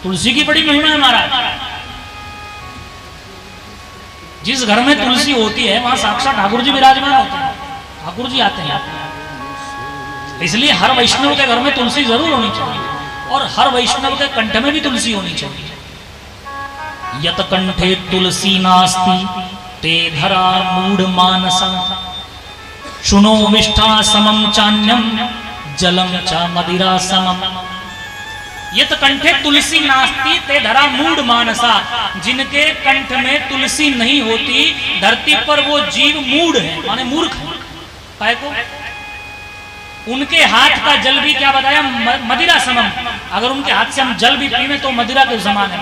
तुलसी की बड़ी महिमा है महाराज। जिस घर में तुलसी होती है वहां साक्षात ठाकुर जी विराजमान होते हैं, ठाकुर जी आते हैं। इसलिए हर वैष्णव के घर में तुलसी जरूर होनी चाहिए, और हर वैष्णव के कंठ में भी तुलसी होनी चाहिए। यत कंठे तुलसी नास्ति ते धरा मूढ़ मानसा, शुनो विष्ठा समम चान्यम जलम चा मदिरा समम। यत कंठे तुलसी नास्ति ते धरा मूढ़ मानसा, जिनके कंठ में तुलसी नहीं होती धरती पर वो जीव मूढ़ है, माने मूर्ख है। काय को? उनके हाथ का जल भी क्या बताया? मदिरा समम। अगर उनके हाथ से हम जल भी पीवें तो मदिरा के समान है,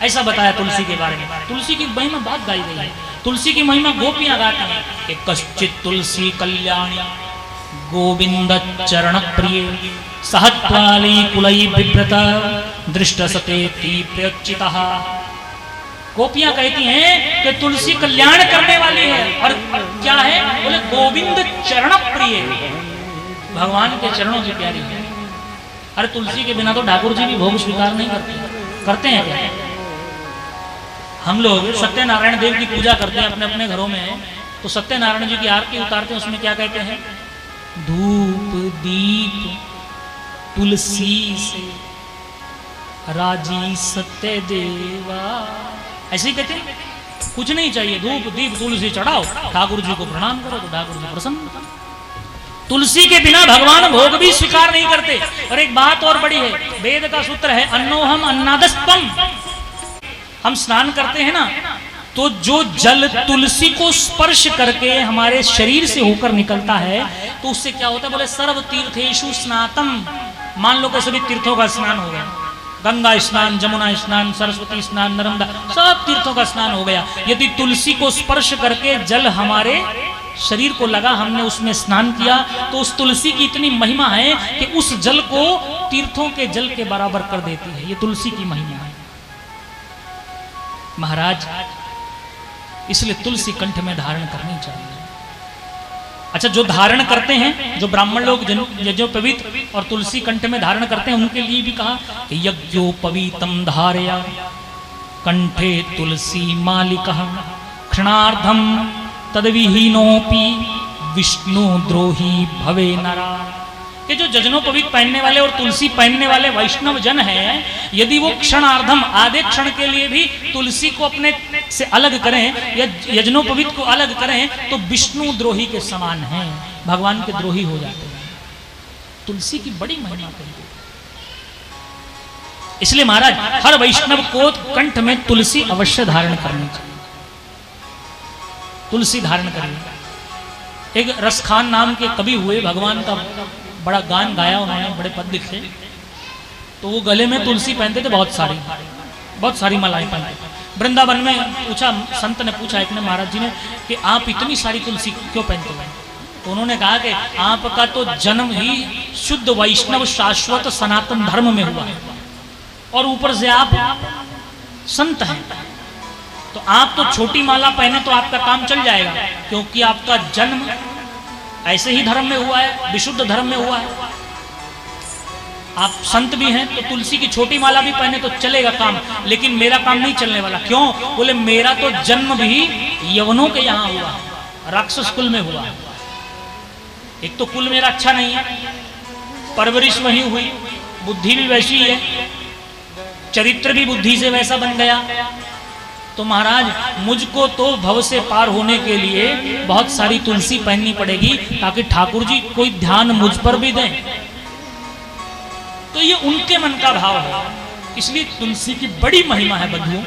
ऐसा बताया तुलसी के बारे में। तुलसी की महिमा बात गाई गई है। तुलसी की महिमा गोपियां गाती हैं कि कश्चित तुलसी कल्याणी गोविंद चरण प्रिय, सहत्वाली कुलई विव्रत दृष्ट सते प्रचितः। गोपियां कहती हैं कि तुलसी कल्याण करने वाली है, और क्या है? बोले गोविंद चरण प्रिय, भगवान के चरणों की प्यारी है। अरे तुलसी के बिना तो ठाकुर जी भी भोग स्वीकार नहीं करते हैं क्या? हम लोग सत्यनारायण देव की पूजा करते हैं अपने अपने घरों में, तो सत्यनारायण जी की आरती उतारते हैं, उसमें क्या कहते हैं? धूप दीप तुलसी से राजी सत्य देवा, ऐसे ही कहते हैं। कुछ नहीं चाहिए, धूप दीप तुलसी चढ़ाओ, ठाकुर जी को प्रणाम करो तो ठाकुर जी प्रसन्न। तुलसी के बिना भगवान भोग भी स्वीकार नहीं करते। और एक बात और बड़ी है, वेद का सूत्र है अन्नोहम अन्नादस्तम। हम स्नान करते हैं ना, तो जो जल तुलसी को स्पर्श करके हमारे शरीर से होकर निकलता है तो उससे क्या होता है? बोले सर्व तीर्थेषु स्नातम। मान लो कि सभी तीर्थों का स्नान हो गया, गंगा स्नान, जमुना स्नान, सरस्वती स्नान, नर्मदा, सब तीर्थों का स्नान हो गया। यदि तुलसी को स्पर्श करके जल हमारे शरीर को लगा, हमने उसमें स्नान किया, तो उस तुलसी की इतनी महिमा है कि उस जल को तीर्थों के जल के बराबर कर देती है। ये तुलसी की महिमा है महाराज। इसलिए तुलसी कंठ में धारण करनी चाहिए। अच्छा, जो धारण करते हैं, जो ब्राह्मण लोग यज्ञोपवीत और तुलसी कंठ में धारण करते हैं, उनके लिए भी कहा कि यज्ञोपवीतम धारया कंठे तुलसी मालिकः क्षणार्धम तद्विहीनोपि विष्णु द्रोही भवे नरा। कि जो यज्ञोपवीत पहनने वाले और तुलसी पहनने वाले वैष्णव जन हैं, यदि वो क्षणार्धम आधे क्षण के लिए भी तुलसी को अपने से अलग करें या यज्ञोपवीत को अलग करें तो विष्णु द्रोही के समान हैं, भगवान के द्रोही हो जाते हैं। तुलसी की बड़ी महिमा है। इसलिए महाराज हर वैष्णव को कंठ में तुलसी अवश्य धारण करनी चाहिए। तुलसी धारण करिए। एक रसखान नाम के कवि हुए, भगवान का बड़ा गान गाया उन्होंने, बड़े पद लिखे। तो वो गले में तुलसी पहनते थे, बहुत सारी मालाएं पहनते थे। वृंदावन में पूछा, संत ने पूछा एक ने महाराज जी ने कि आप इतनी सारी तुलसी क्यों पहनते हैं? तो उन्होंने कहा कि आपका तो जन्म ही शुद्ध वैष्णव शाश्वत सनातन धर्म में हुआ है, और ऊपर से आप संत हैं, तो आप तो छोटी माला पहने तो आपका काम चल जाएगा, क्योंकि आपका जन्म ऐसे ही धर्म में हुआ है, विशुद्ध धर्म में हुआ है। आप संत भी हैं तो तुलसी की छोटी माला भी पहने तो चलेगा काम, लेकिन मेरा काम नहीं चलने वाला। क्यों? बोले मेरा तो जन्म भी यवनों के यहाँ हुआ है, राक्षस कुल में हुआ है। एक तो कुल मेरा अच्छा नहीं है, परवरिश वही हुई, बुद्धि भी वैसी है, चरित्र भी बुद्धि से वैसा बन गया। तो महाराज मुझको तो भव से पार होने के लिए बहुत सारी तुलसी पहननी पड़ेगी, ताकि ठाकुर जी कोई ध्यान मुझ पर भी दें। तो ये उनके मन का भाव है। इसलिए तुलसी की बड़ी महिमा है बंधुओं।